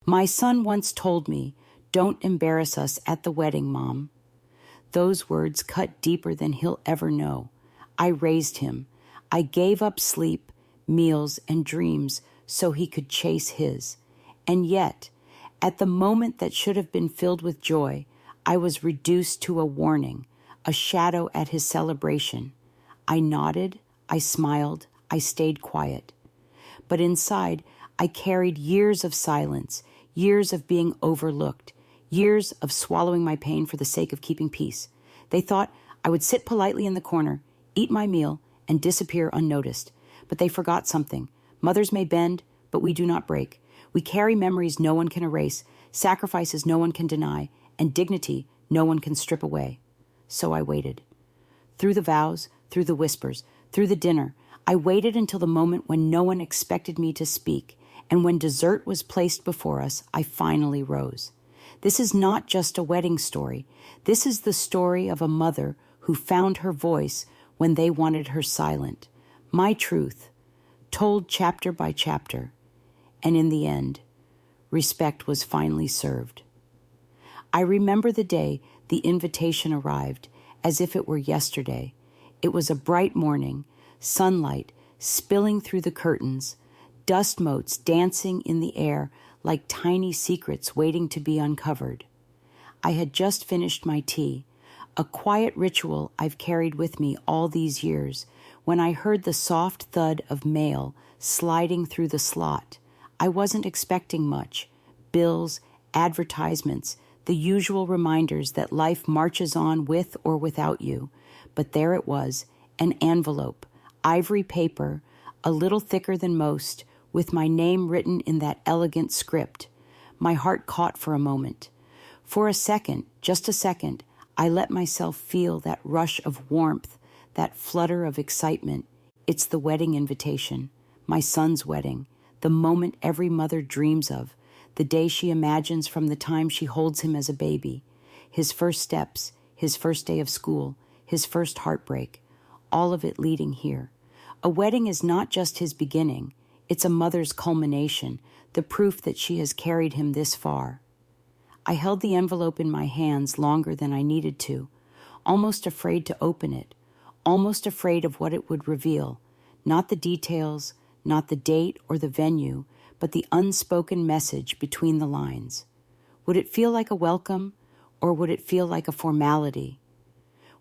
My son once told me, "Don't embarrass us at the wedding, Mom." Those words cut deeper than he'll ever know. I raised him. I gave up sleep, meals, and dreams so he could chase his. And yet, at the moment that should have been filled with joy, I was reduced to a warning, a shadow at his celebration. I nodded, I smiled, I stayed quiet. But inside, I carried years of silence, years of being overlooked, years of swallowing my pain for the sake of keeping peace. They thought I would sit politely in the corner, eat my meal, and disappear unnoticed. But they forgot something. Mothers may bend, but we do not break. We carry memories no one can erase, sacrifices no one can deny, and dignity no one can strip away. So I waited. Through the vows, through the whispers, through the dinner, I waited until the moment when no one expected me to speak, and when dessert was placed before us, I finally rose. This is not just a wedding story. This is the story of a mother who found her voice when they wanted her silent. My truth, told chapter by chapter. And in the end, respect was finally served. I remember the day the invitation arrived, as if it were yesterday. It was a bright morning, sunlight spilling through the curtains, dust motes dancing in the air like tiny secrets waiting to be uncovered. I had just finished my tea, a quiet ritual I've carried with me all these years, when I heard the soft thud of mail sliding through the slot. I wasn't expecting much. Bills, advertisements, the usual reminders that life marches on with or without you. But there it was, an envelope, ivory paper, a little thicker than most, with my name written in that elegant script. My heart caught for a moment. For a second, just a second, I let myself feel that rush of warmth, that flutter of excitement. It's the wedding invitation, my son's wedding, the moment every mother dreams of, the day she imagines from the time she holds him as a baby, his first steps, his first day of school, his first heartbreak, all of it leading here. A wedding is not just his beginning, it's a mother's culmination, the proof that she has carried him this far. I held the envelope in my hands longer than I needed to, almost afraid to open it, almost afraid of what it would reveal, not the details, not the date or the venue, but the unspoken message between the lines. Would it feel like a welcome, or would it feel like a formality?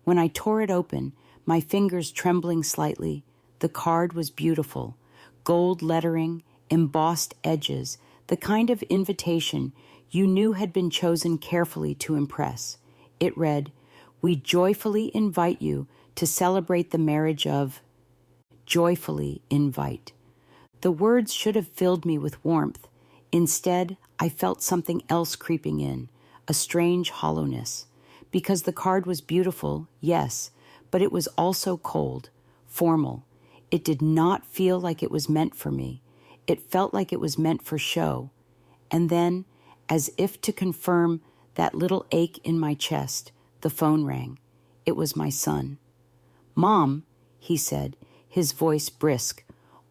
When I tore it open, my fingers trembling slightly, the card was beautiful, gold lettering, embossed edges, the kind of invitation you knew had been chosen carefully to impress. It read, "We joyfully invite you to celebrate the marriage of..." Joyfully invite. The words should have filled me with warmth. Instead, I felt something else creeping in, a strange hollowness. Because the card was beautiful, yes, but it was also cold, formal. It did not feel like it was meant for me. It felt like it was meant for show. And then, as if to confirm that little ache in my chest, the phone rang. It was my son. "Mom," he said, his voice brisk,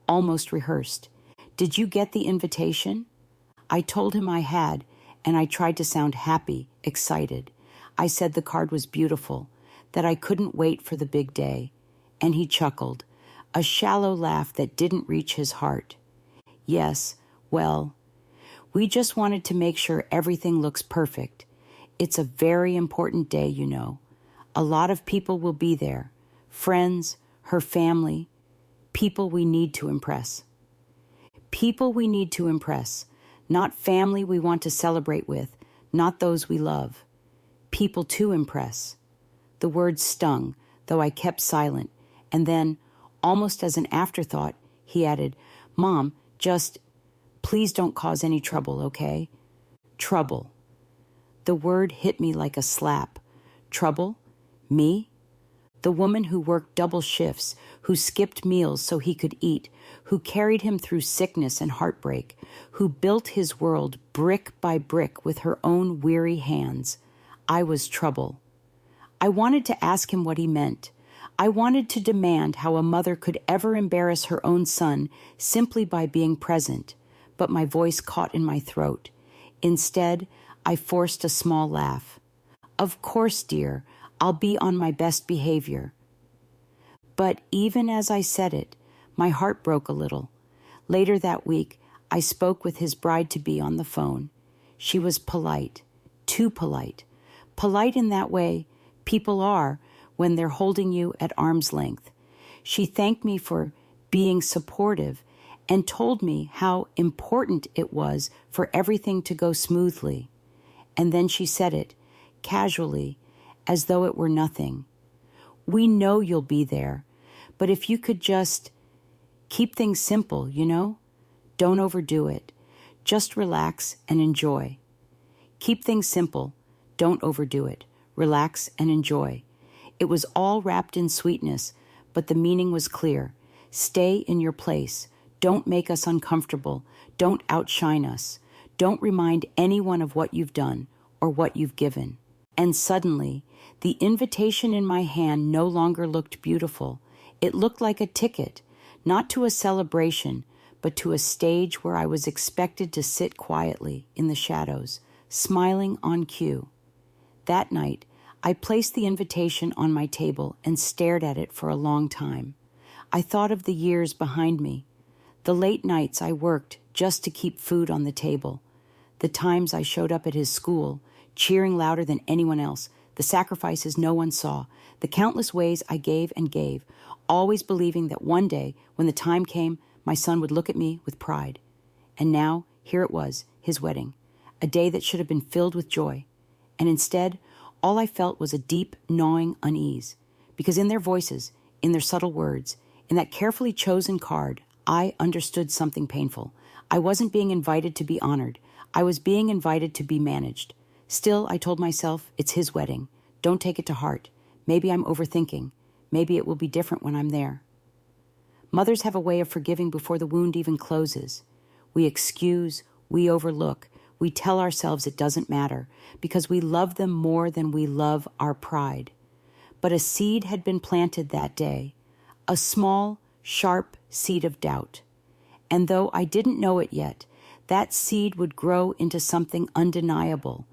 almost rehearsed. "Did you get the invitation?" I told him I had, and I tried to sound happy, excited. I said the card was beautiful, that I couldn't wait for the big day. And he chuckled, a shallow laugh that didn't reach his heart. "Yes, well, we just wanted to make sure everything looks perfect. It's a very important day, you know. A lot of people will be there. Friends, her family, people we need to impress." People we need to impress, not family we want to celebrate with, not those we love. People to impress. The words stung, though I kept silent, and then, almost as an afterthought, he added, "Mom, just, please don't cause any trouble, okay?" Trouble. The word hit me like a slap. Trouble? Me? The woman who worked double shifts, who skipped meals so he could eat, who carried him through sickness and heartbreak, who built his world brick by brick with her own weary hands. I was trouble. I wanted to ask him what he meant. I wanted to demand how a mother could ever embarrass her own son simply by being present, but my voice caught in my throat. Instead, I forced a small laugh. Of course, dear, I'll be on my best behavior. But even as I said it, my heart broke a little. Later that week, I spoke with his bride-to-be on the phone. She was polite, too polite. Polite in that way people are when they're holding you at arm's length. She thanked me for being supportive and told me how important it was for everything to go smoothly. And then she said it, casually, as though it were nothing. We know you'll be there, but if you could just keep things simple, Don't overdo it. Just relax and enjoy. Keep things simple. Don't overdo it. Relax and enjoy. It was all wrapped in sweetness, but the meaning was clear. Stay in your place. Don't make us uncomfortable. Don't outshine us. Don't remind anyone of what you've done or what you've given. And suddenly, the invitation in my hand no longer looked beautiful. It looked like a ticket, not to a celebration, but to a stage where I was expected to sit quietly in the shadows, smiling on cue. That night, I placed the invitation on my table and stared at it for a long time. I thought of the years behind me, the late nights I worked just to keep food on the table, the times I showed up at his school, cheering louder than anyone else, the sacrifices no one saw, the countless ways I gave and gave, always believing that one day, when the time came, my son would look at me with pride. And now, here it was, his wedding, a day that should have been filled with joy. And instead, all I felt was a deep, gnawing unease, because in their voices, in their subtle words, in that carefully chosen card, I understood something painful. I wasn't being invited to be honored. I was being invited to be managed. Still, I told myself, it's his wedding. Don't take it to heart. Maybe I'm overthinking. Maybe it will be different when I'm there. Mothers have a way of forgiving before the wound even closes. We excuse, we overlook, we tell ourselves it doesn't matter because we love them more than we love our pride. But a seed had been planted that day, a small, sharp seed of doubt. And though I didn't know it yet, that seed would grow into something undeniable,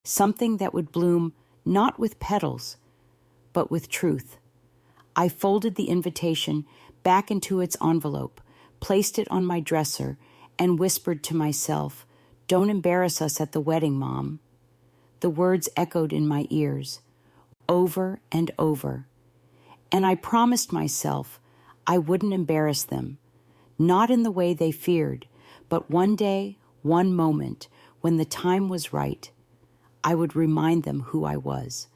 something that would bloom not with petals, but with truth. I folded the invitation back into its envelope, placed it on my dresser, and whispered to myself, "Don't embarrass us at the wedding, Mom." The words echoed in my ears, over and over. And I promised myself I wouldn't embarrass them, not in the way they feared, but one day, one moment, when the time was right, I would remind them who I was.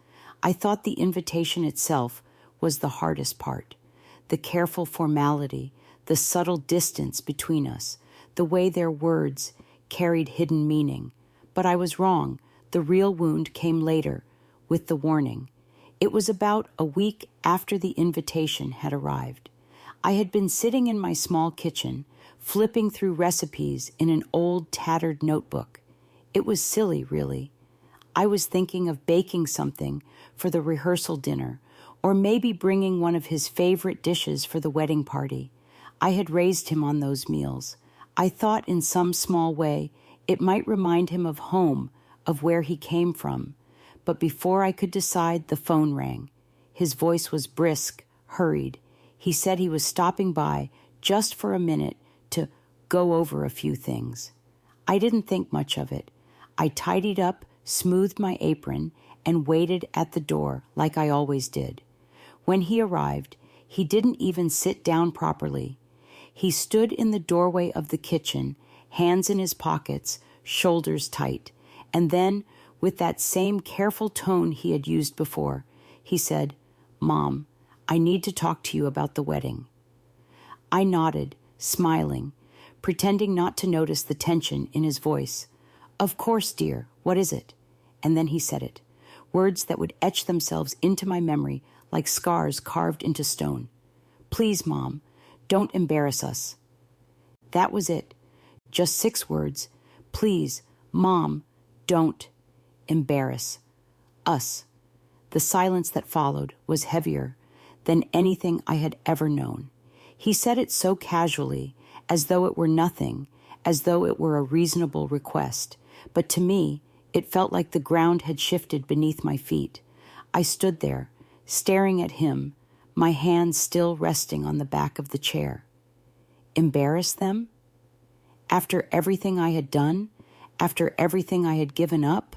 I thought the invitation itself was the hardest part, the careful formality, the subtle distance between us, the way their words carried hidden meaning. But I was wrong. The real wound came later, with the warning. It was about a week after the invitation had arrived. I had been sitting in my small kitchen, flipping through recipes in an old, tattered notebook. It was silly, really. I was thinking of baking something for the rehearsal dinner, or maybe bringing one of his favorite dishes for the wedding party. I had raised him on those meals. I thought in some small way it might remind him of home, of where he came from. But before I could decide, the phone rang. His voice was brisk, hurried. He said he was stopping by just for a minute to go over a few things. I didn't think much of it. I tidied up, smoothed my apron, and waited at the door like I always did. When he arrived, he didn't even sit down properly. He stood in the doorway of the kitchen, hands in his pockets, shoulders tight, and then, with that same careful tone he had used before, he said, "Mom, I need to talk to you about the wedding." I nodded, smiling, pretending not to notice the tension in his voice. "Of course, dear, what is it?" And then he said it, words that would etch themselves into my memory like scars carved into stone. "Please, Mom, don't embarrass us." That was it. Just 6 words. Please, Mom, don't embarrass us. The silence that followed was heavier than anything I had ever known. He said it so casually, as though it were nothing, as though it were a reasonable request. But to me, it felt like the ground had shifted beneath my feet. I stood there, staring at him, my hands still resting on the back of the chair. Embarrass them? After everything I had done? After everything I had given up?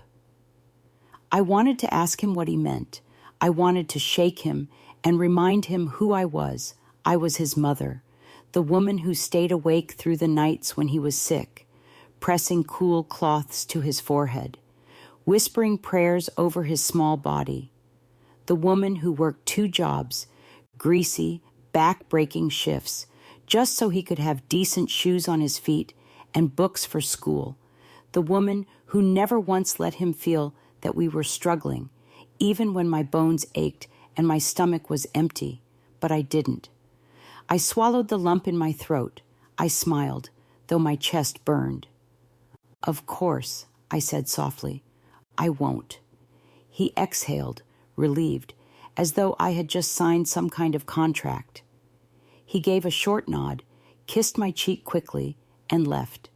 I wanted to ask him what he meant. I wanted to shake him and remind him who I was. I was his mother, the woman who stayed awake through the nights when he was sick, pressing cool cloths to his forehead, whispering prayers over his small body, the woman who worked 2 jobs, greasy, back-breaking shifts, just so he could have decent shoes on his feet and books for school, the woman who never once let him feel that we were struggling, even when my bones ached and my stomach was empty, but I didn't. I swallowed the lump in my throat. I smiled, though my chest burned. "Of course," I said softly, "I won't." He exhaled, relieved, as though I had just signed some kind of contract. He gave a short nod, kissed my cheek quickly, and left.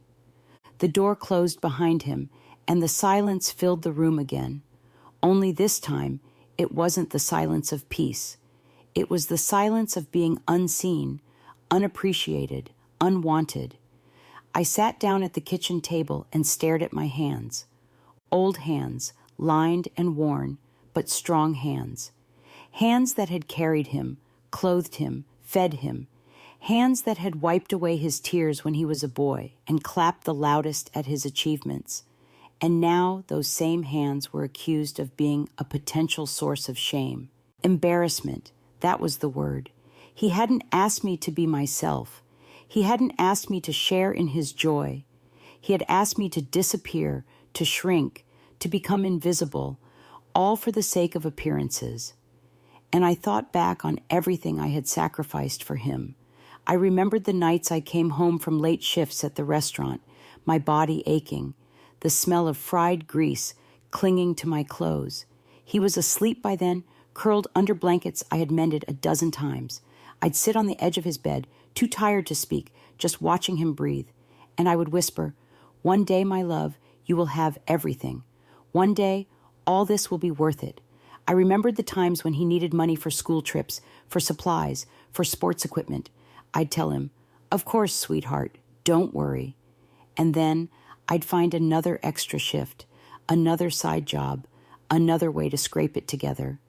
The door closed behind him, and the silence filled the room again. Only this time, it wasn't the silence of peace. It was the silence of being unseen, unappreciated, unwanted. I sat down at the kitchen table and stared at my hands. Old hands, lined and worn, but strong hands. Hands that had carried him, clothed him, fed him. Hands that had wiped away his tears when he was a boy and clapped the loudest at his achievements. And now those same hands were accused of being a potential source of shame. Embarrassment, that was the word. He hadn't asked me to be myself. He hadn't asked me to share in his joy. He had asked me to disappear, to shrink, to become invisible, all for the sake of appearances. And I thought back on everything I had sacrificed for him. I remembered the nights I came home from late shifts at the restaurant, my body aching, the smell of fried grease clinging to my clothes. He was asleep by then, curled under blankets I had mended a dozen times. I'd sit on the edge of his bed, too tired to speak, just watching him breathe. And I would whisper, "One day, my love, you will have everything. One day, all this will be worth it." I remembered the times when he needed money for school trips, for supplies, for sports equipment. I'd tell him, "Of course, sweetheart, don't worry." And then I'd find another extra shift, another side job, another way to scrape it together.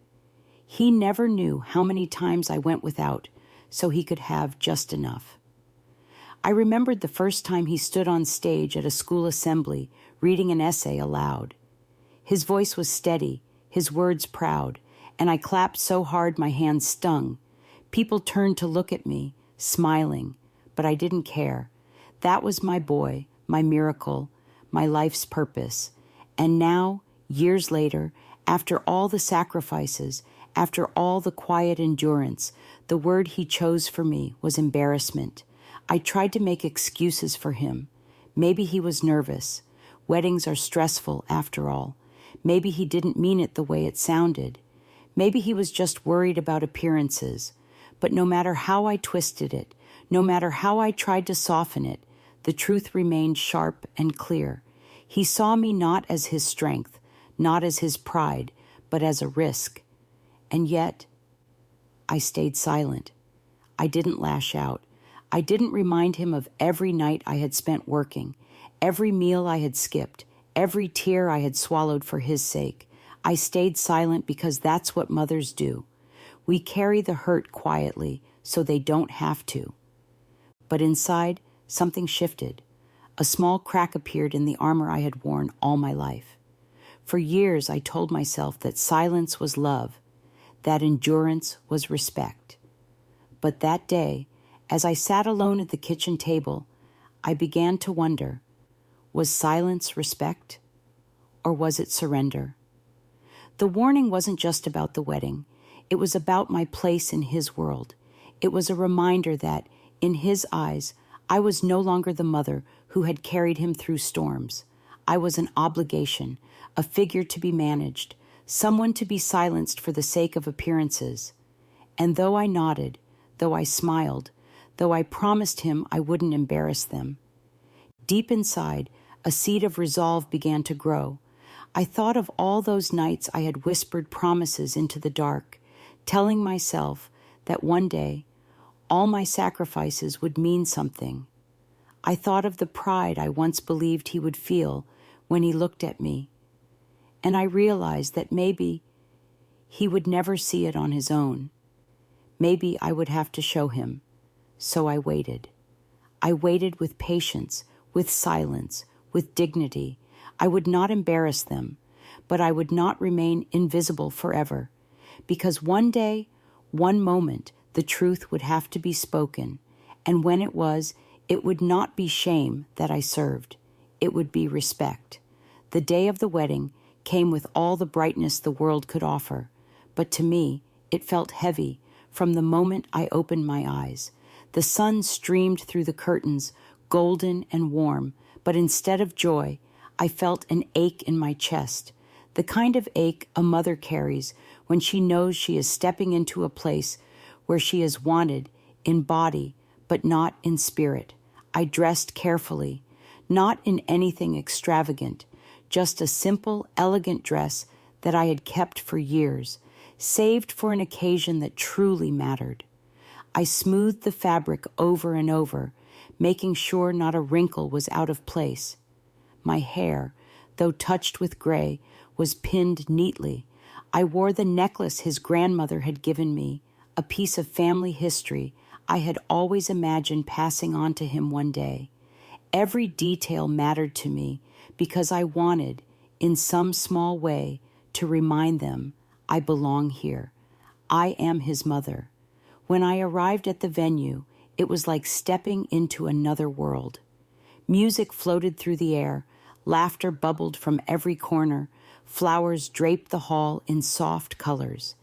He never knew how many times I went without, so he could have just enough. I remembered the first time he stood on stage at a school assembly, reading an essay aloud. His voice was steady, his words proud, and I clapped so hard my hands stung. People turned to look at me, smiling, but I didn't care. That was my boy, my miracle, my life's purpose. And now, years later, after all the sacrifices, after all the quiet endurance, the word he chose for me was embarrassment. I tried to make excuses for him. Maybe he was nervous. Weddings are stressful, after all. Maybe he didn't mean it the way it sounded. Maybe he was just worried about appearances. But no matter how I twisted it, no matter how I tried to soften it, the truth remained sharp and clear. He saw me not as his strength, not as his pride, but as a risk. And yet, I stayed silent. I didn't lash out. I didn't remind him of every night I had spent working, every meal I had skipped, every tear I had swallowed for his sake. I stayed silent because that's what mothers do. We carry the hurt quietly so they don't have to. But inside, something shifted. A small crack appeared in the armor I had worn all my life. For years, I told myself that silence was love, that endurance was respect. But that day, as I sat alone at the kitchen table, I began to wonder, was silence respect, or was it surrender? The warning wasn't just about the wedding. It was about my place in his world. It was a reminder that, in his eyes, I was no longer the mother who had carried him through storms. I was an obligation, a figure to be managed, someone to be silenced for the sake of appearances. And though I nodded, though I smiled, though I promised him I wouldn't embarrass them, deep inside, A seed of resolve began to grow. I thought of all those nights I had whispered promises into the dark, telling myself that one day all my sacrifices would mean something. I thought of the pride I once believed he would feel when he looked at me, and I realized that maybe he would never see it on his own. Maybe I would have to show him. So I waited. I waited with patience, with silence, with dignity. I would not embarrass them, but I would not remain invisible forever, because one day, one moment, the truth would have to be spoken, and when it was, it would not be shame that I served. It would be respect. The day of the wedding came with all the brightness the world could offer, but to me, it felt heavy from the moment I opened my eyes. The sun streamed through the curtains, golden and warm, but instead of joy, I felt an ache in my chest, the kind of ache a mother carries when she knows she is stepping into a place where she is wanted in body, but not in spirit. I dressed carefully, not in anything extravagant, just a simple, elegant dress that I had kept for years, saved for an occasion that truly mattered. I smoothed the fabric over and over, making sure not a wrinkle was out of place. My hair, though touched with gray, was pinned neatly. I wore the necklace his grandmother had given me, a piece of family history I had always imagined passing on to him one day. Every detail mattered to me because I wanted, in some small way, to remind them I belong here. I am his mother. When I arrived at the venue, it was like stepping into another world. Music floated through the air, laughter bubbled from every corner, flowers draped the hall in soft colors.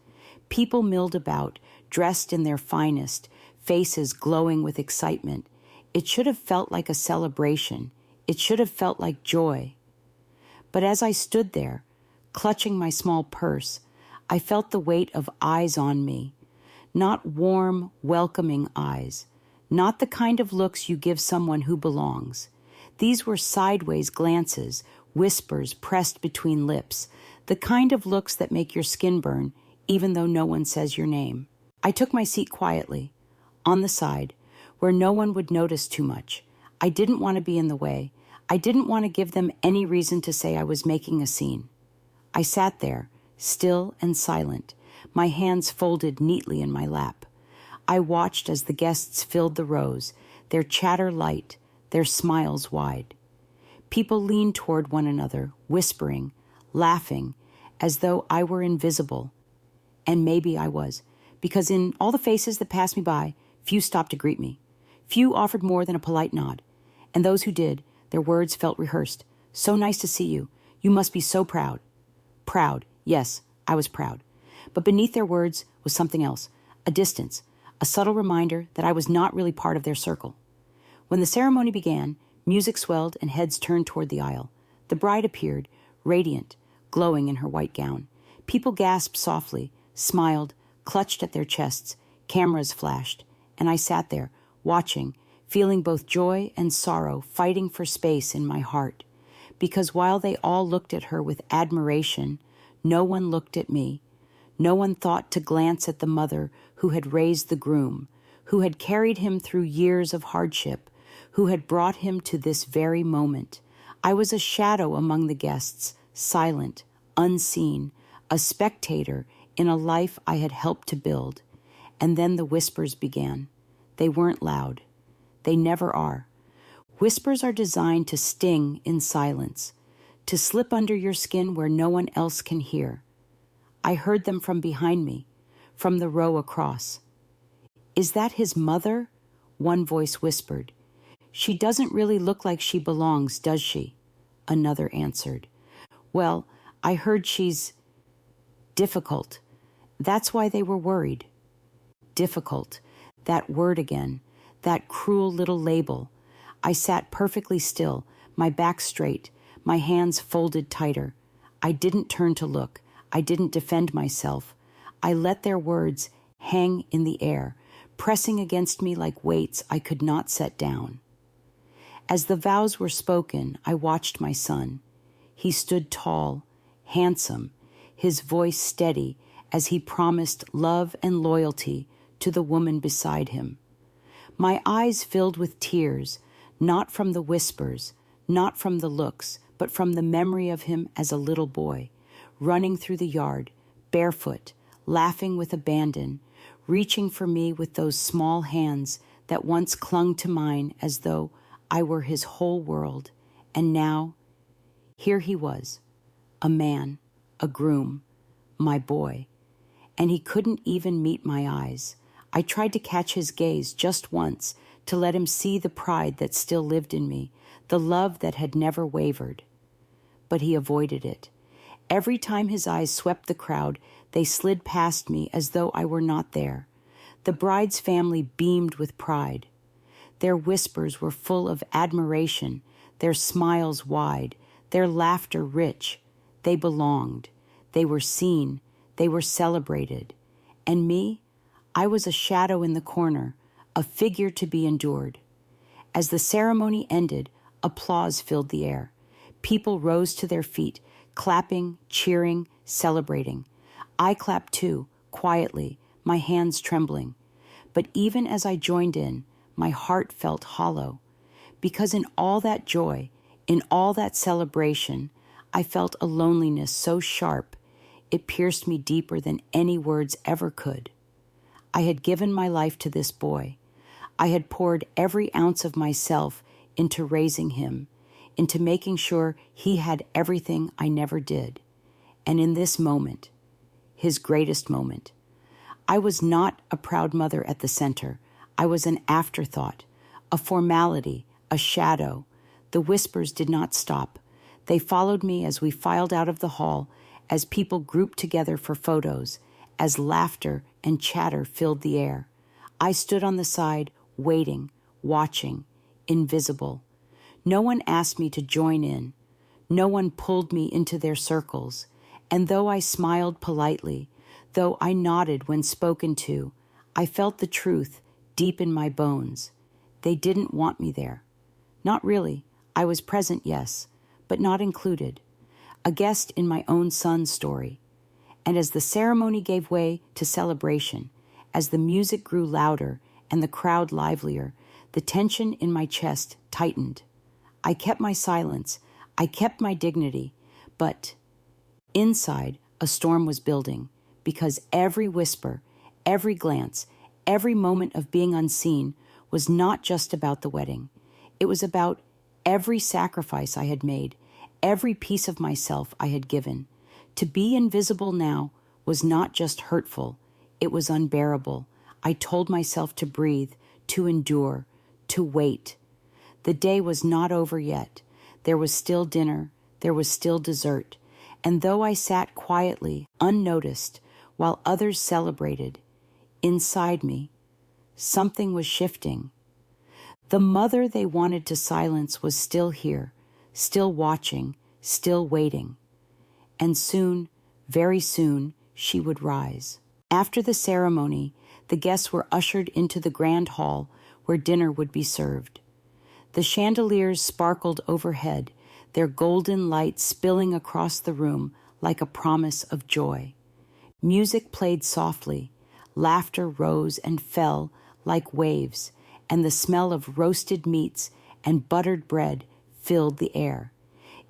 People milled about, dressed in their finest, faces glowing with excitement. It should have felt like a celebration. It should have felt like joy. But as I stood there, clutching my small purse, I felt the weight of eyes on me. Not warm, welcoming eyes. Not the kind of looks you give someone who belongs. These were sideways glances, whispers pressed between lips, the kind of looks that make your skin burn, even though no one says your name. I took my seat quietly, on the side, where no one would notice too much. I didn't want to be in the way. I didn't want to give them any reason to say I was making a scene. I sat there, still and silent, my hands folded neatly in my lap. I watched as the guests filled the rows, their chatter light, their smiles wide. People leaned toward one another, whispering, laughing, as though I were invisible. And maybe I was, because in all the faces that passed me by, few stopped to greet me. Few offered more than a polite nod. And those who did, their words felt rehearsed. So nice to see you. You must be so proud. Proud. Yes, I was proud. But beneath their words was something else, a distance, a subtle reminder that I was not really part of their circle. When the ceremony began, music swelled and heads turned toward the aisle. The bride appeared, radiant, glowing in her white gown. People gasped softly, smiled, clutched at their chests. Cameras flashed, and I sat there, watching, feeling both joy and sorrow fighting for space in my heart. Because while they all looked at her with admiration, no one looked at me. No one thought to glance at the mother who had raised the groom, who had carried him through years of hardship, who had brought him to this very moment. I was a shadow among the guests, silent, unseen, a spectator in a life I had helped to build. And then the whispers began. They weren't loud. They never are. Whispers are designed to sting in silence, to slip under your skin where no one else can hear. I heard them from behind me, from the row across. "Is that his mother?" One voice whispered. "She doesn't really look like she belongs, does she?" Another answered. "Well, I heard she's difficult. That's why they were worried." Difficult. That word again. That cruel little label. I sat perfectly still, my back straight, my hands folded tighter. I didn't turn to look. I didn't defend myself. I let their words hang in the air, pressing against me like weights I could not set down. As the vows were spoken, I watched my son. He stood tall, handsome, his voice steady as he promised love and loyalty to the woman beside him. My eyes filled with tears, not from the whispers, not from the looks, but from the memory of him as a little boy, running through the yard, barefoot, laughing with abandon, reaching for me with those small hands that once clung to mine as though I were his whole world. And now, here he was, a man, a groom, my boy, and he couldn't even meet my eyes. I tried to catch his gaze just once to let him see the pride that still lived in me, the love that had never wavered. But he avoided it. Every time his eyes swept the crowd, they slid past me as though I were not there. The bride's family beamed with pride. Their whispers were full of admiration, their smiles wide, their laughter rich. They belonged. They were seen. They were celebrated. And me, I was a shadow in the corner, a figure to be endured. As the ceremony ended, applause filled the air. People rose to their feet, clapping, cheering, celebrating. I clapped too, quietly, my hands trembling. But even as I joined in, my heart felt hollow, because in all that joy, in all that celebration, I felt a loneliness so sharp, it pierced me deeper than any words ever could. I had given my life to this boy. I had poured every ounce of myself into raising him, into making sure he had everything I never did. And in this moment, his greatest moment, I was not a proud mother at the center. I was an afterthought, a formality, a shadow. The whispers did not stop. They followed me as we filed out of the hall, as people grouped together for photos, as laughter and chatter filled the air. I stood on the side, waiting, watching, invisible. No one asked me to join in. No one pulled me into their circles. And though I smiled politely, though I nodded when spoken to, I felt the truth deep in my bones. They didn't want me there. Not really. I was present, yes, but not included. A guest in my own son's story. And as the ceremony gave way to celebration, as the music grew louder and the crowd livelier, the tension in my chest tightened. I kept my silence. I kept my dignity. But inside, a storm was building, because every whisper, every glance, every moment of being unseen was not just about the wedding. It was about every sacrifice I had made, every piece of myself I had given. To be invisible now was not just hurtful, it was unbearable. I told myself to breathe, to endure, to wait. The day was not over yet. There was still dinner, there was still dessert. And though I sat quietly, unnoticed, while others celebrated, inside me, something was shifting. The mother they wanted to silence was still here, still watching, still waiting. And soon, very soon, she would rise. After the ceremony, the guests were ushered into the grand hall where dinner would be served. The chandeliers sparkled overhead, their golden light spilling across the room like a promise of joy. Music played softly, laughter rose and fell like waves, and the smell of roasted meats and buttered bread filled the air.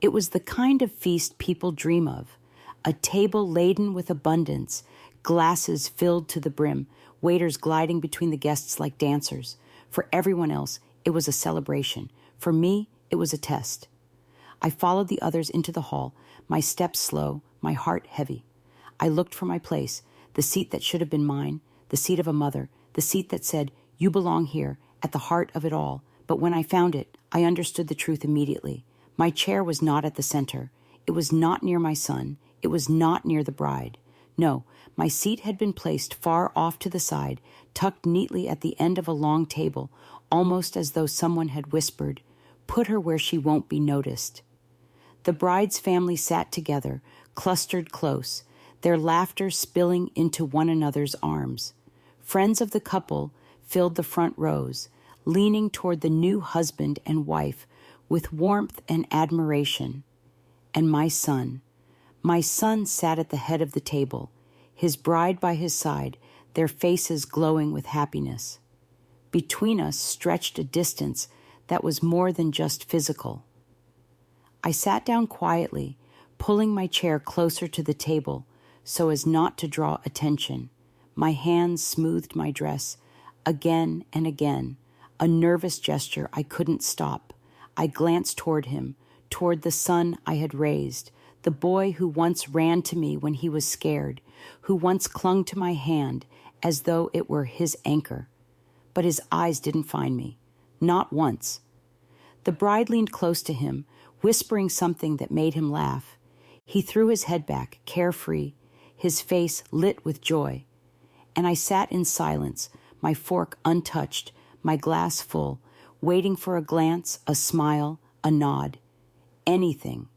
It was the kind of feast people dream of, a table laden with abundance, glasses filled to the brim, waiters gliding between the guests like dancers. For everyone else, it was a celebration. For me, it was a test. I followed the others into the hall, my steps slow, my heart heavy. I looked for my place, the seat that should have been mine, the seat of a mother, the seat that said, "You belong here," at the heart of it all. But when I found it, I understood the truth immediately. My chair was not at the center. It was not near my son. It was not near the bride. No, my seat had been placed far off to the side, tucked neatly at the end of a long table, almost as though someone had whispered, "Put her where she won't be noticed." The bride's family sat together, clustered close, their laughter spilling into one another's arms. Friends of the couple filled the front rows, leaning toward the new husband and wife with warmth and admiration. And my son sat at the head of the table, his bride by his side, their faces glowing with happiness. Between us stretched a distance that was more than just physical. I sat down quietly, pulling my chair closer to the table so as not to draw attention. My hands smoothed my dress again and again, a nervous gesture I couldn't stop. I glanced toward him, toward the son I had raised, the boy who once ran to me when he was scared, who once clung to my hand as though it were his anchor. But his eyes didn't find me, not once. The bride leaned close to him, whispering something that made him laugh. He threw his head back, carefree, his face lit with joy. And I sat in silence, my fork untouched, my glass full, waiting for a glance, a smile, a nod, anything.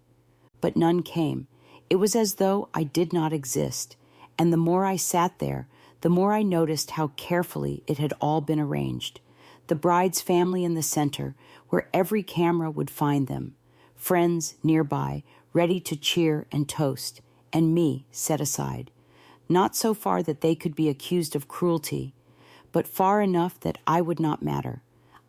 But none came. It was as though I did not exist, and the more I sat there, the more I noticed how carefully it had all been arranged. The bride's family in the center, where every camera would find them, friends nearby, ready to cheer and toast, and me set aside. Not so far that they could be accused of cruelty, but far enough that I would not matter.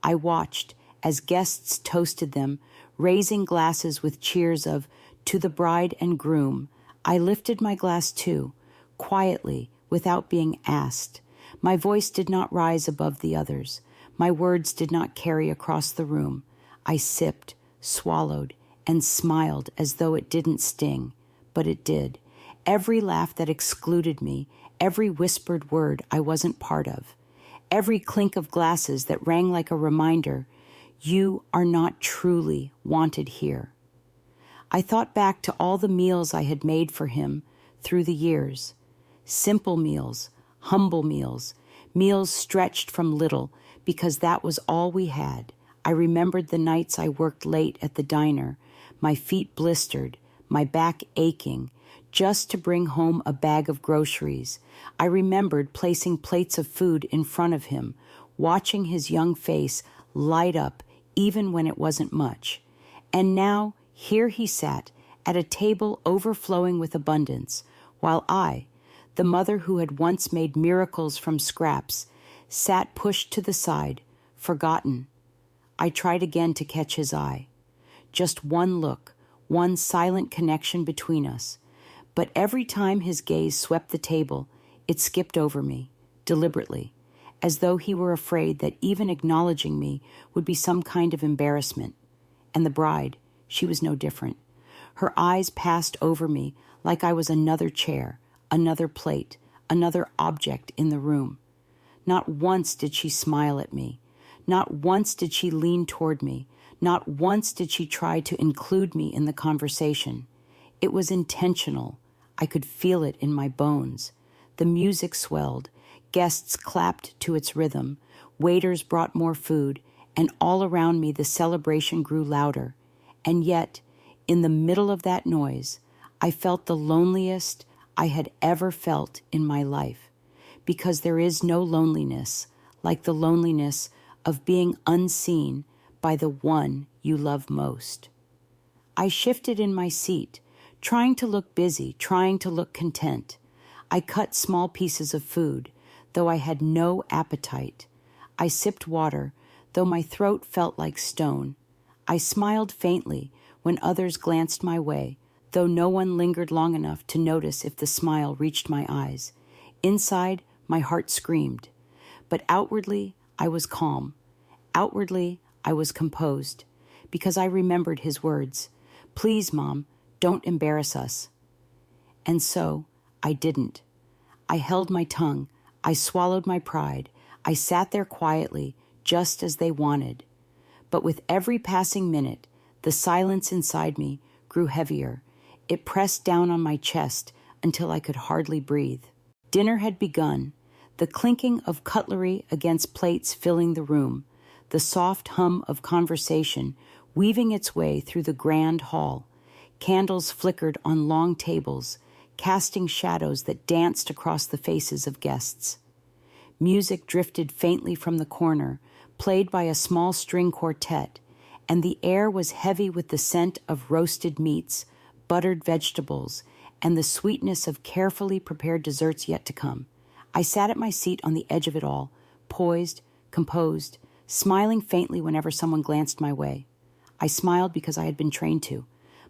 I watched as guests toasted them, raising glasses with cheers of, "To the bride and groom." I lifted my glass too, quietly, without being asked. My voice did not rise above the others. My words did not carry across the room. I sipped, swallowed, and smiled as though it didn't sting, but it did. Every laugh that excluded me, every whispered word I wasn't part of, every clink of glasses that rang like a reminder, you are not truly wanted here. I thought back to all the meals I had made for him through the years. Simple meals, humble meals, meals stretched from little because that was all we had. I remembered the nights I worked late at the diner, my feet blistered, my back aching, just to bring home a bag of groceries. I remembered placing plates of food in front of him, watching his young face light up even when it wasn't much. And now, here he sat at a table overflowing with abundance, while I, the mother who had once made miracles from scraps, sat pushed to the side, forgotten. I tried again to catch his eye. Just one look, one silent connection between us. But every time his gaze swept the table, it skipped over me, deliberately, as though he were afraid that even acknowledging me would be some kind of embarrassment. And the bride, she was no different. Her eyes passed over me like I was another chair, another plate, another object in the room. Not once did she smile at me. Not once did she lean toward me. Not once did she try to include me in the conversation. It was intentional. I could feel it in my bones. The music swelled. Guests clapped to its rhythm. Waiters brought more food, and all around me the celebration grew louder. And yet, in the middle of that noise, I felt the loneliest I had ever felt in my life, because there is no loneliness like the loneliness of being unseen by the one you love most. I shifted in my seat, trying to look busy, trying to look content. I cut small pieces of food, though I had no appetite. I sipped water, though my throat felt like stone. I smiled faintly when others glanced my way, though no one lingered long enough to notice if the smile reached my eyes. Inside, my heart screamed. But outwardly, I was calm. Outwardly, I was composed, because I remembered his words, "Please, Mom, don't embarrass us." And so, I didn't. I held my tongue. I swallowed my pride. I sat there quietly, just as they wanted. But with every passing minute, the silence inside me grew heavier. It pressed down on my chest until I could hardly breathe. Dinner had begun, the clinking of cutlery against plates filling the room, the soft hum of conversation weaving its way through the grand hall. Candles flickered on long tables, casting shadows that danced across the faces of guests. Music drifted faintly from the corner, played by a small string quartet, and the air was heavy with the scent of roasted meats, buttered vegetables, and the sweetness of carefully prepared desserts yet to come. I sat at my seat on the edge of it all, poised, composed, smiling faintly whenever someone glanced my way. I smiled because I had been trained to.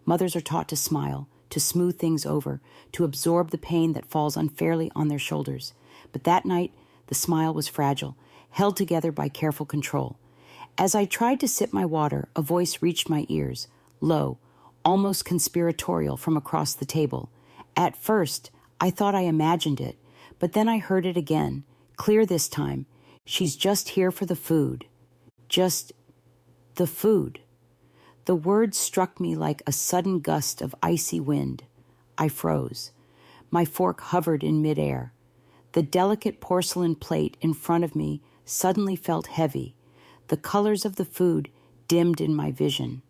Mothers are taught to smile, to smooth things over, to absorb the pain that falls unfairly on their shoulders. But that night, the smile was fragile, held together by careful control. As I tried to sip my water, a voice reached my ears, low, almost conspiratorial from across the table. At first, I thought I imagined it, but then I heard it again, clear this time. She's just here for the food. Just the food. The words struck me like a sudden gust of icy wind. I froze. My fork hovered in midair. The delicate porcelain plate in front of me suddenly felt heavy. The colors of the food dimmed in my vision.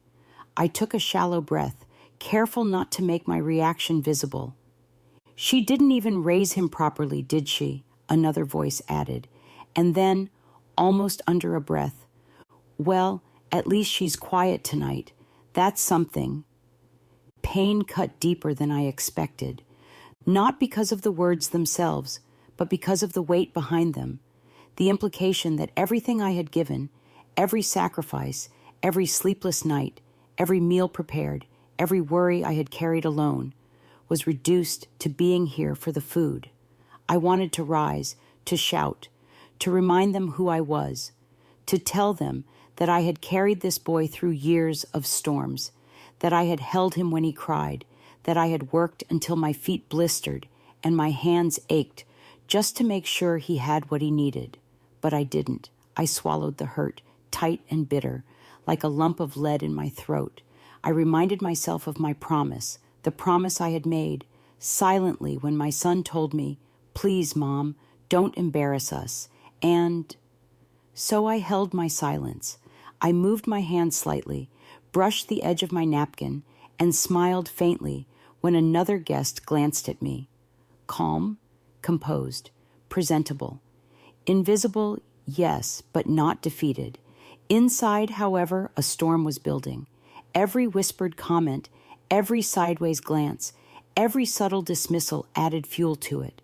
I took a shallow breath, careful not to make my reaction visible. "She didn't even raise him properly, did she?" another voice added. And then, almost under a breath, "Well, at least she's quiet tonight. That's something." Pain cut deeper than I expected, not because of the words themselves, but because of the weight behind them. The implication that everything I had given, every sacrifice, every sleepless night, every meal prepared, every worry I had carried alone, was reduced to being here for the food. I wanted to rise, to shout, to remind them who I was, to tell them that I had carried this boy through years of storms, that I had held him when he cried, that I had worked until my feet blistered and my hands ached just to make sure he had what he needed. But I didn't. I swallowed the hurt, tight and bitter, like a lump of lead in my throat. I reminded myself of my promise, the promise I had made, silently when my son told me, "Please, Mom, don't embarrass us." And so I held my silence. I moved my hand slightly, brushed the edge of my napkin, and smiled faintly when another guest glanced at me. Calm, composed, presentable. Invisible, yes, but not defeated. Inside, however, a storm was building. Every whispered comment, every sideways glance, every subtle dismissal added fuel to it.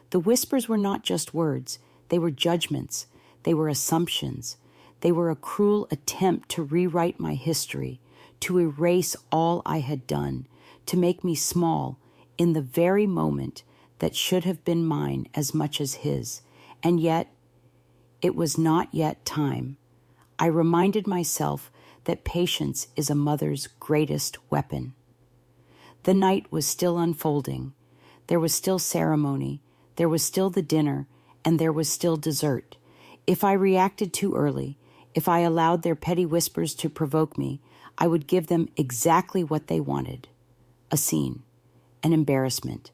The whispers were not just words. They were judgments. They were assumptions. They were a cruel attempt to rewrite my history, to erase all I had done, to make me small in the very moment that should have been mine as much as his. And yet, it was not yet time. I reminded myself that patience is a mother's greatest weapon. The night was still unfolding. There was still ceremony. There was still the dinner, and there was still dessert. If I reacted too early, if I allowed their petty whispers to provoke me, I would give them exactly what they wanted. A scene, an embarrassment,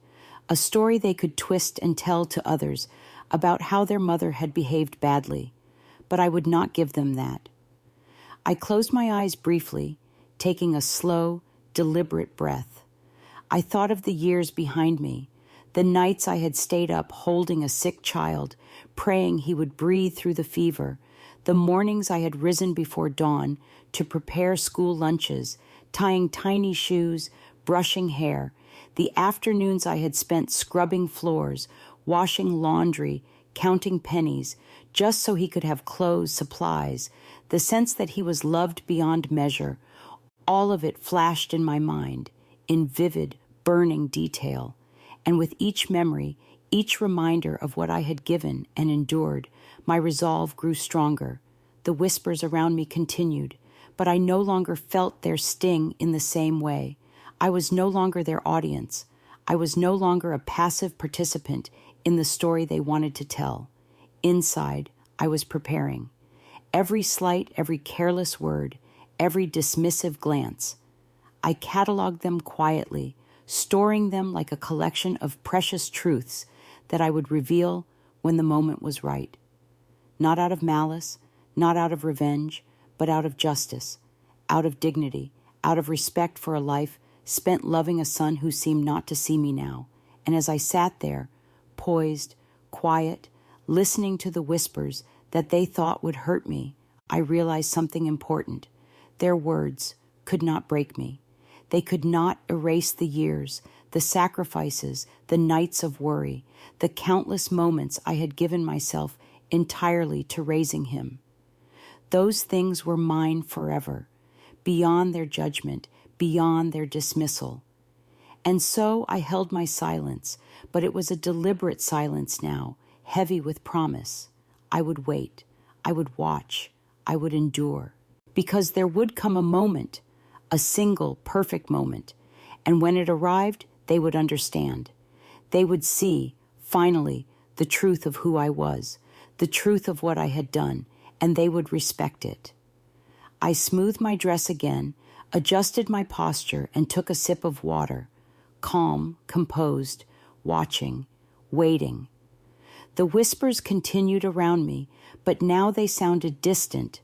a story they could twist and tell to others about how their mother had behaved badly. But I would not give them that. I closed my eyes briefly, taking a slow, deliberate breath. I thought of the years behind me, the nights I had stayed up holding a sick child, praying he would breathe through the fever, the mornings I had risen before dawn to prepare school lunches, tying tiny shoes, brushing hair, the afternoons I had spent scrubbing floors, washing laundry, counting pennies, just so he could have clothes, supplies, the sense that he was loved beyond measure. All of it flashed in my mind, in vivid, burning detail. And with each memory, each reminder of what I had given and endured, my resolve grew stronger. The whispers around me continued, but I no longer felt their sting in the same way. I was no longer their audience. I was no longer a passive participant in the story they wanted to tell. Inside, I was preparing. Every slight, every careless word, every dismissive glance. I cataloged them quietly, storing them like a collection of precious truths that I would reveal when the moment was right. Not out of malice, not out of revenge, but out of justice, out of dignity, out of respect for a life spent loving a son who seemed not to see me now. And as I sat there, poised, quiet, listening to the whispers that they thought would hurt me, I realized something important. Their words could not break me. They could not erase the years, the sacrifices, the nights of worry, the countless moments I had given myself entirely to raising him. Those things were mine forever, beyond their judgment, beyond their dismissal. And so I held my silence, but it was a deliberate silence now, heavy with promise. I would wait, I would watch, I would endure, because there would come a moment, a single, perfect moment, and when it arrived, they would understand. They would see, finally, the truth of who I was, the truth of what I had done, and they would respect it. I smoothed my dress again, adjusted my posture, and took a sip of water, calm, composed, watching, waiting. The whispers continued around me, but now they sounded distant.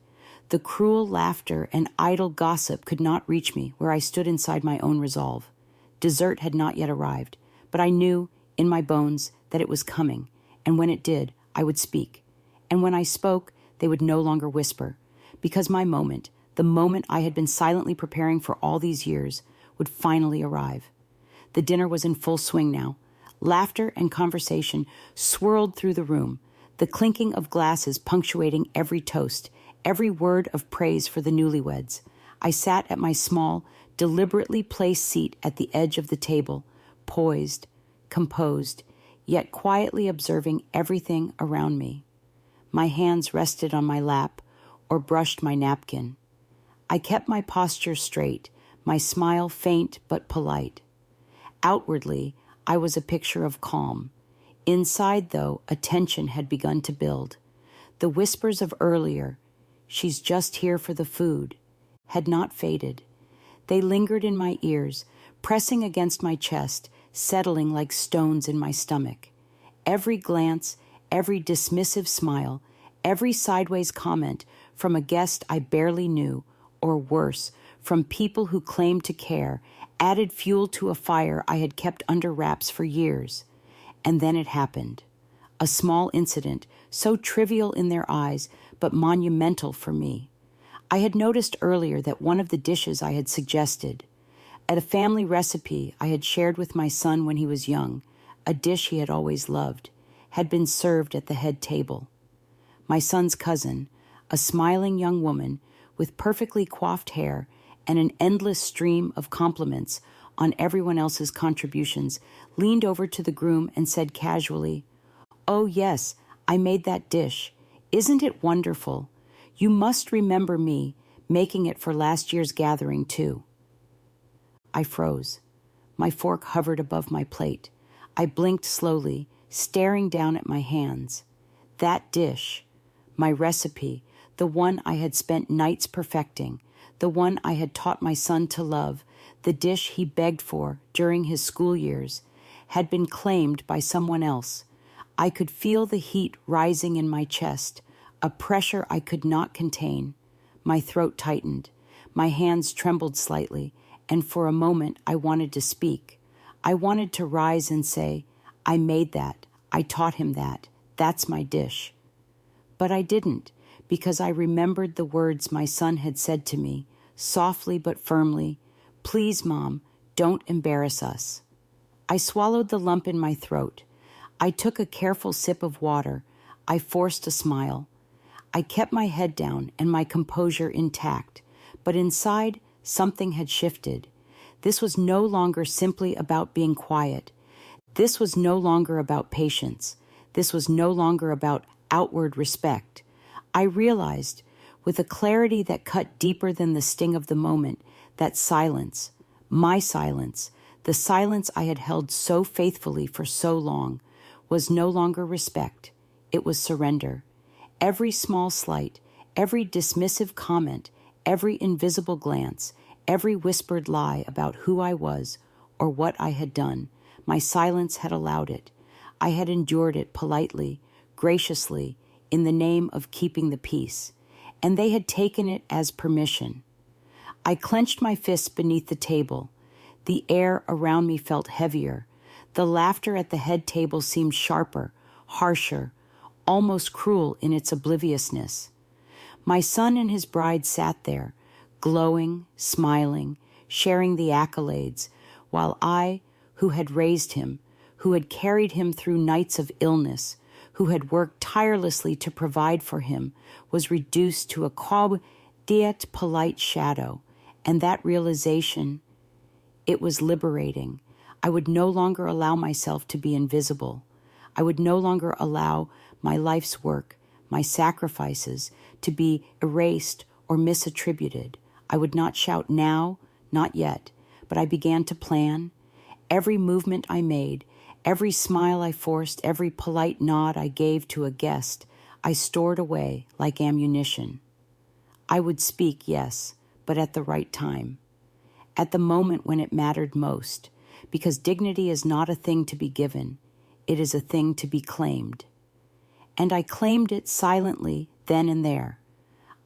The cruel laughter and idle gossip could not reach me where I stood inside my own resolve. Dessert had not yet arrived, but I knew in my bones that it was coming, and when it did, I would speak. And when I spoke, they would no longer whisper, because my moment, the moment I had been silently preparing for all these years, would finally arrive. The dinner was in full swing now. Laughter and conversation swirled through the room, the clinking of glasses punctuating every toast, every word of praise for the newlyweds. I sat at my small, deliberately placed seat at the edge of the table, poised, composed, yet quietly observing everything around me. My hands rested on my lap or brushed my napkin. I kept my posture straight, my smile faint but polite. Outwardly, I was a picture of calm. Inside, though, a tension had begun to build. The whispers of earlier, "She's just here for the food," had not faded. They lingered in my ears, pressing against my chest, settling like stones in my stomach. Every glance, every dismissive smile, every sideways comment from a guest I barely knew, or worse, from people who claimed to care, added fuel to a fire I had kept under wraps for years. And then it happened. A small incident, so trivial in their eyes, but monumental for me. I had noticed earlier that one of the dishes I had suggested, at a family recipe I had shared with my son when he was young, a dish he had always loved, had been served at the head table. My son's cousin, a smiling young woman with perfectly coiffed hair and an endless stream of compliments on everyone else's contributions, leaned over to the groom and said casually, "Oh yes, I made that dish. Isn't it wonderful? You must remember me making it for last year's gathering too." I froze. My fork hovered above my plate. I blinked slowly, staring down at my hands. That dish, my recipe, the one I had spent nights perfecting, the one I had taught my son to love, the dish he begged for during his school years, had been claimed by someone else. I could feel the heat rising in my chest, a pressure I could not contain. My throat tightened. My hands trembled slightly, and for a moment I wanted to speak. I wanted to rise and say, "I made that. I taught him that. That's my dish." But I didn't, because I remembered the words my son had said to me, softly but firmly, "Please, Mom, don't embarrass us." I swallowed the lump in my throat. I took a careful sip of water. I forced a smile. I kept my head down and my composure intact, but inside, something had shifted. This was no longer simply about being quiet. This was no longer about patience. This was no longer about outward respect. I realized, with a clarity that cut deeper than the sting of the moment, that silence, my silence, the silence I had held so faithfully for so long, was no longer respect. It was surrender. Every small slight, every dismissive comment, every invisible glance, every whispered lie about who I was or what I had done, my silence had allowed it. I had endured it politely, graciously, in the name of keeping the peace, and they had taken it as permission. I clenched my fists beneath the table. The air around me felt heavier. The laughter at the head table seemed sharper, harsher, almost cruel in its obliviousness. My son and his bride sat there, glowing, smiling, sharing the accolades, while I, who had raised him, who had carried him through nights of illness, who had worked tirelessly to provide for him, was reduced to a quiet, polite shadow. And that realization, it was liberating. I would no longer allow myself to be invisible. I would no longer allow my life's work, my sacrifices, to be erased or misattributed. I would not shout now, not yet, but I began to plan. Every movement I made, every smile I forced, every polite nod I gave to a guest, I stored away like ammunition. I would speak, yes, but at the right time, at the moment when it mattered most, because dignity is not a thing to be given, it is a thing to be claimed. And I claimed it silently then and there.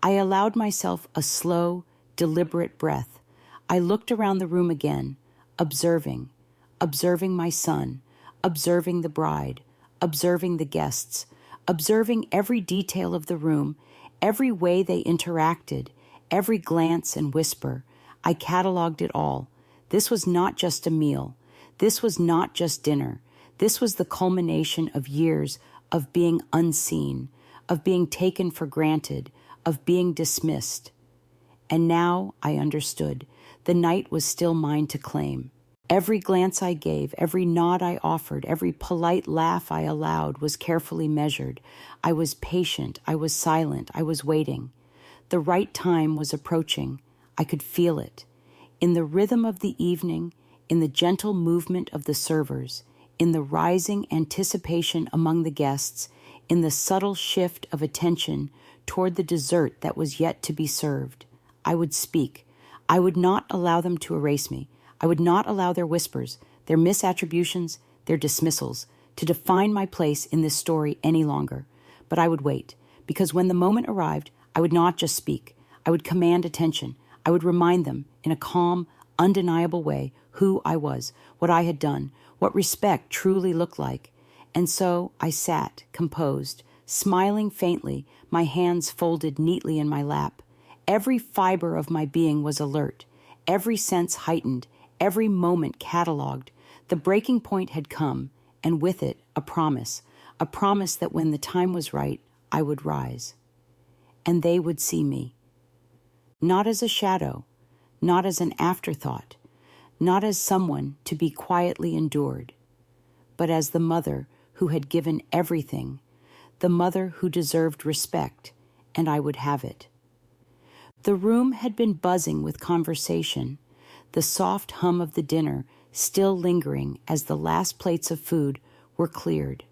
I allowed myself a slow, deliberate breath. I looked around the room again, observing my son, observing the bride, observing the guests, observing every detail of the room, every way they interacted, every glance and whisper. I cataloged it all. This was not just a meal. This was not just dinner. This was the culmination of years of being unseen, of being taken for granted, of being dismissed. And now I understood. The night was still mine to claim. Every glance I gave, every nod I offered, every polite laugh I allowed was carefully measured. I was patient. I was silent. I was waiting. The right time was approaching. I could feel it. In the rhythm of the evening, in the gentle movement of the servers, in the rising anticipation among the guests, in the subtle shift of attention toward the dessert that was yet to be served. I would speak. I would not allow them to erase me. I would not allow their whispers, their misattributions, their dismissals, to define my place in this story any longer. But I would wait, because when the moment arrived, I would not just speak. I would command attention. I would remind them, in a calm, undeniable way, who I was, what I had done, what respect truly looked like. And so I sat, composed, smiling faintly, my hands folded neatly in my lap. Every fiber of my being was alert, every sense heightened, every moment catalogued. The breaking point had come, and with it a promise that when the time was right, I would rise. And they would see me. Not as a shadow, not as an afterthought, not as someone to be quietly endured, but as the mother who had given everything, the mother who deserved respect, and I would have it. The room had been buzzing with conversation, the soft hum of the dinner still lingering as the last plates of food were cleared.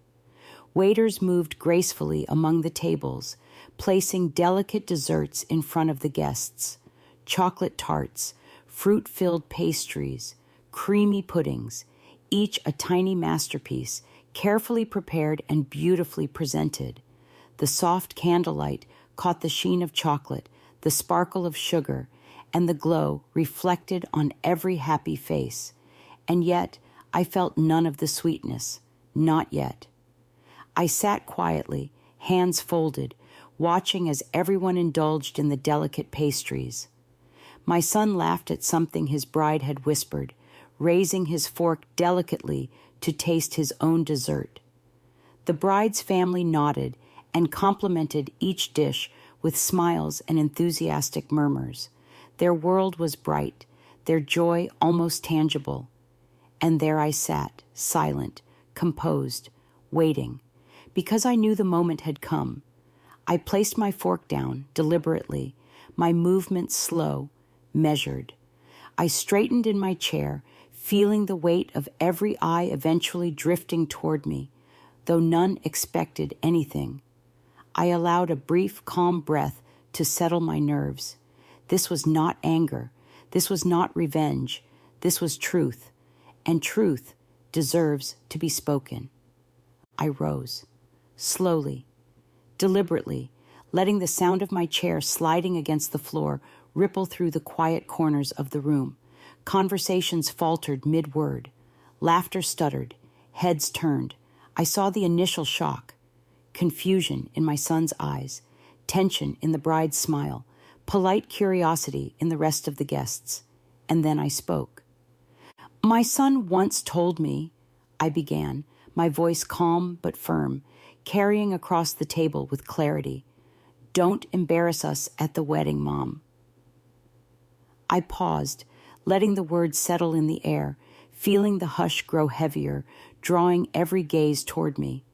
Waiters moved gracefully among the tables, placing delicate desserts in front of the guests, chocolate tarts, fruit-filled pastries, creamy puddings, each a tiny masterpiece, carefully prepared and beautifully presented. The soft candlelight caught the sheen of chocolate, the sparkle of sugar, and the glow reflected on every happy face. And yet I felt none of the sweetness, not yet. I sat quietly, hands folded, watching as everyone indulged in the delicate pastries. My son laughed at something his bride had whispered, raising his fork delicately to taste his own dessert. The bride's family nodded and complimented each dish with smiles and enthusiastic murmurs. Their world was bright, their joy almost tangible. And there I sat, silent, composed, waiting, because I knew the moment had come. I placed my fork down deliberately, my movements slow, measured. I straightened in my chair, feeling the weight of every eye eventually drifting toward me, though none expected anything. I allowed a brief, calm breath to settle my nerves. This was not anger. This was not revenge. This was truth, and truth deserves to be spoken. I rose, slowly, deliberately, letting the sound of my chair sliding against the floor ripple through the quiet corners of the room. Conversations faltered mid-word. Laughter stuttered. Heads turned. I saw the initial shock, confusion in my son's eyes, tension in the bride's smile, polite curiosity in the rest of the guests. And then I spoke. "My son once told me," I began, my voice calm but firm, carrying across the table with clarity, "Don't embarrass us at the wedding, Mom." I paused, letting the words settle in the air, feeling the hush grow heavier, drawing every gaze toward me.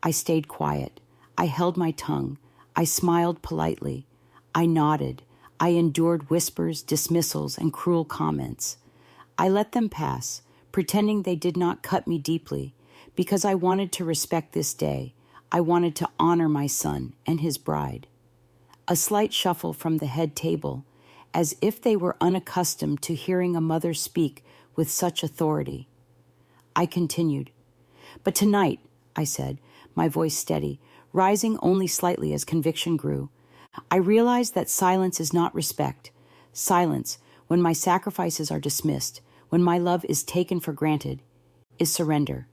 I stayed quiet. I held my tongue. I smiled politely. I nodded. I endured whispers, dismissals, and cruel comments. I let them pass, pretending they did not cut me deeply, because I wanted to respect this day. I wanted to honor my son and his bride. A slight shuffle from the head table, as if they were unaccustomed to hearing a mother speak with such authority. I continued. "But tonight," I said, my voice steady, rising only slightly as conviction grew, "I realize that silence is not respect. Silence, when my sacrifices are dismissed, when my love is taken for granted, is surrender.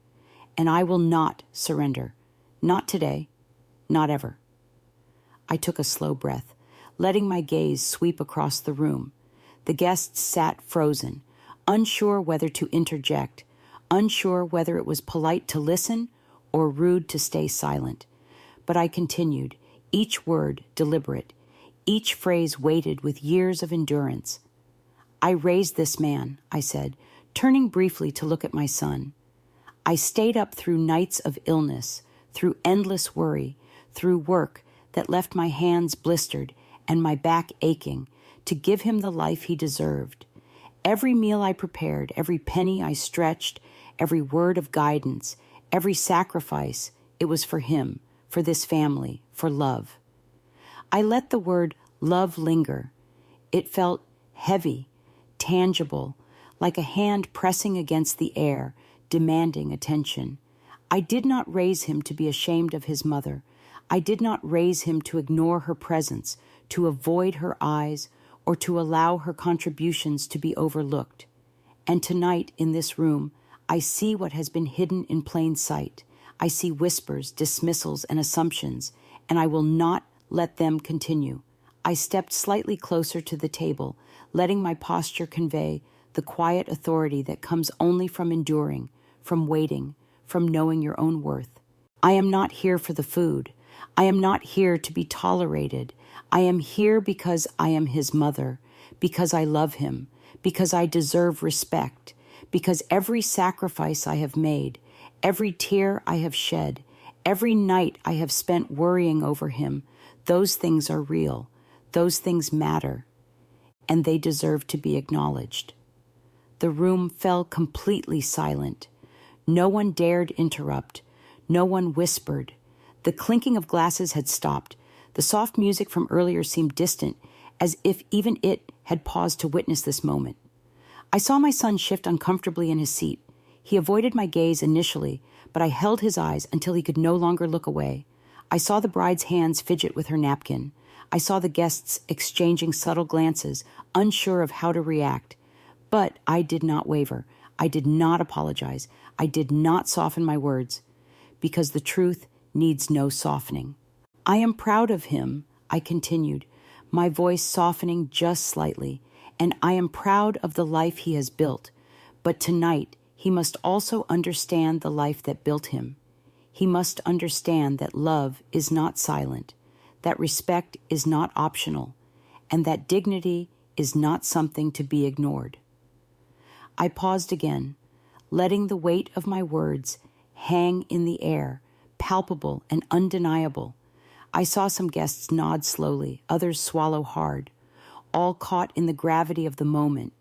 And I will not surrender. Not today. Not ever." I took a slow breath, letting my gaze sweep across the room. The guests sat frozen, unsure whether to interject, unsure whether it was polite to listen or rude to stay silent. But I continued, each word deliberate, each phrase weighted with years of endurance. "I raised this man," I said, turning briefly to look at my son. "I stayed up through nights of illness, through endless worry, through work that left my hands blistered and my back aching, to give him the life he deserved. Every meal I prepared, every penny I stretched, every word of guidance, every sacrifice, it was for him, for this family, for love." I let the word love linger. It felt heavy, tangible, like a hand pressing against the air, demanding attention. I did not raise him to be ashamed of his mother. I did not raise him to ignore her presence, to avoid her eyes, or to allow her contributions to be overlooked. And tonight in this room, I see what has been hidden in plain sight. I see whispers, dismissals, and assumptions, and I will not let them continue. I stepped slightly closer to the table, letting my posture convey the quiet authority that comes only from enduring, from waiting, from knowing your own worth. I am not here for the food. I am not here to be tolerated. I am here because I am his mother, because I love him, because I deserve respect, because every sacrifice I have made, every tear I have shed, every night I have spent worrying over him, those things are real, those things matter, and they deserve to be acknowledged. The room fell completely silent. No one dared interrupt. No one whispered. The clinking of glasses had stopped. The soft music from earlier seemed distant, as if even it had paused to witness this moment. I saw my son shift uncomfortably in his seat. He avoided my gaze initially, but I held his eyes until he could no longer look away. I saw the bride's hands fidget with her napkin. I saw the guests exchanging subtle glances, unsure of how to react. But I did not waver. I did not apologize. I did not soften my words, because the truth needs no softening. "I am proud of him," I continued, my voice softening just slightly, "and I am proud of the life he has built. But tonight, he must also understand the life that built him. He must understand that love is not silent, that respect is not optional, and that dignity is not something to be ignored." I paused again, letting the weight of my words hang in the air, palpable and undeniable. I saw some guests nod slowly, others swallow hard, all caught in the gravity of the moment.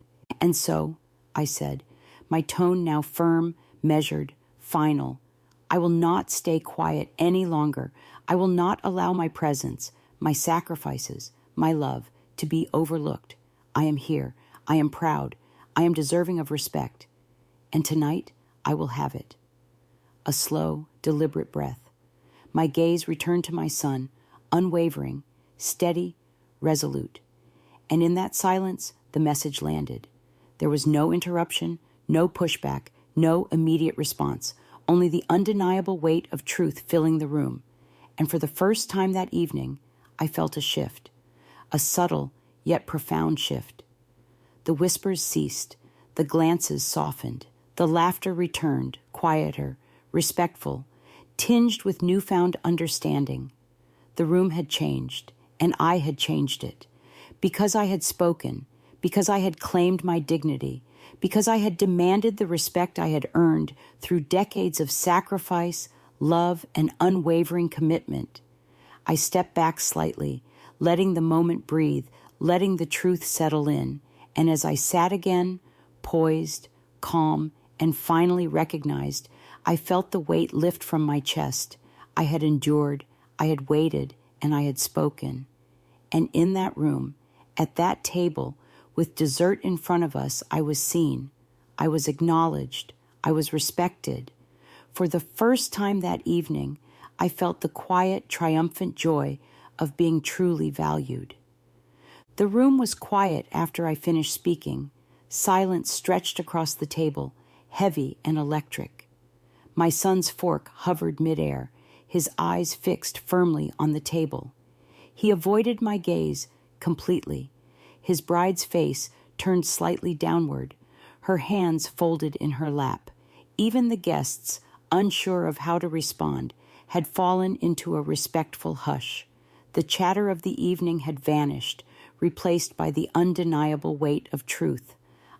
"And so," I said, my tone now firm, measured, final, "I will not stay quiet any longer. I will not allow my presence, my sacrifices, my love, to be overlooked. I am here. I am proud. I am deserving of respect. And tonight, I will have it." A slow, deliberate breath. My gaze returned to my son, unwavering, steady, resolute. And in that silence, the message landed. There was no interruption, no pushback, no immediate response, only the undeniable weight of truth filling the room. And for the first time that evening, I felt a shift a subtle yet profound shift. The whispers ceased, the glances softened, the laughter returned, quieter, respectful, tinged with newfound understanding. The room had changed, and I had changed it. Because I had spoken, because I had claimed my dignity, because I had demanded the respect I had earned through decades of sacrifice, love, and unwavering commitment. I stepped back slightly, letting the moment breathe, letting the truth settle in, and as I sat again, poised, calm, and finally recognized, I felt the weight lift from my chest. I had endured, I had waited, and I had spoken. And in that room, at that table, with dessert in front of us, I was seen, I was acknowledged, I was respected. For the first time that evening, I felt the quiet, triumphant joy of being truly valued. The room was quiet after I finished speaking. Silence stretched across the table, heavy and electric. My son's fork hovered midair, his eyes fixed firmly on the table. He avoided my gaze completely. His bride's face turned slightly downward, her hands folded in her lap. Even the guests, unsure of how to respond, had fallen into a respectful hush. The chatter of the evening had vanished, replaced by the undeniable weight of truth.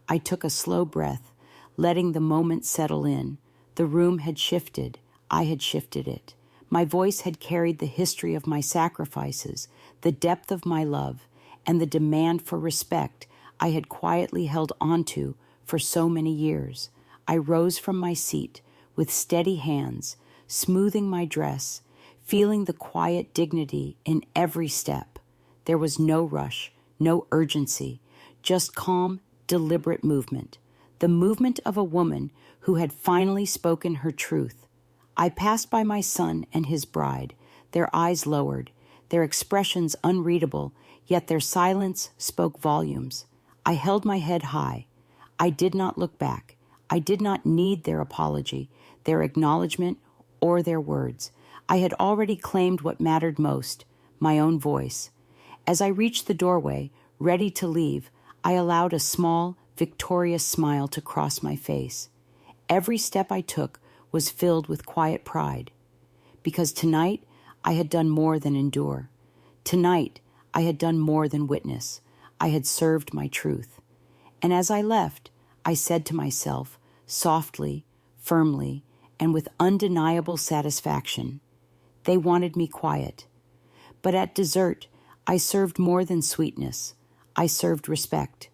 I took a slow breath, letting the moment settle in. The room had shifted. I had shifted it. My voice had carried the history of my sacrifices, the depth of my love, and the demand for respect I had quietly held onto for so many years. I rose from my seat with steady hands, smoothing my dress, feeling the quiet dignity in every step. There was no rush, no urgency, just calm, deliberate movement. The movement of a woman who had finally spoken her truth. I passed by my son and his bride, their eyes lowered, their expressions unreadable, yet their silence spoke volumes. I held my head high. I did not look back. I did not need their apology, their acknowledgement, or their words. I had already claimed what mattered most, my own voice. As I reached the doorway, ready to leave, I allowed a small, victorious smile to cross my face. Every step I took was filled with quiet pride. Because tonight, I had done more than endure. Tonight, I had done more than witness. I had served my truth. And as I left, I said to myself, softly, firmly, and with undeniable satisfaction, they wanted me quiet. But at dessert, I served more than sweetness. I served respect.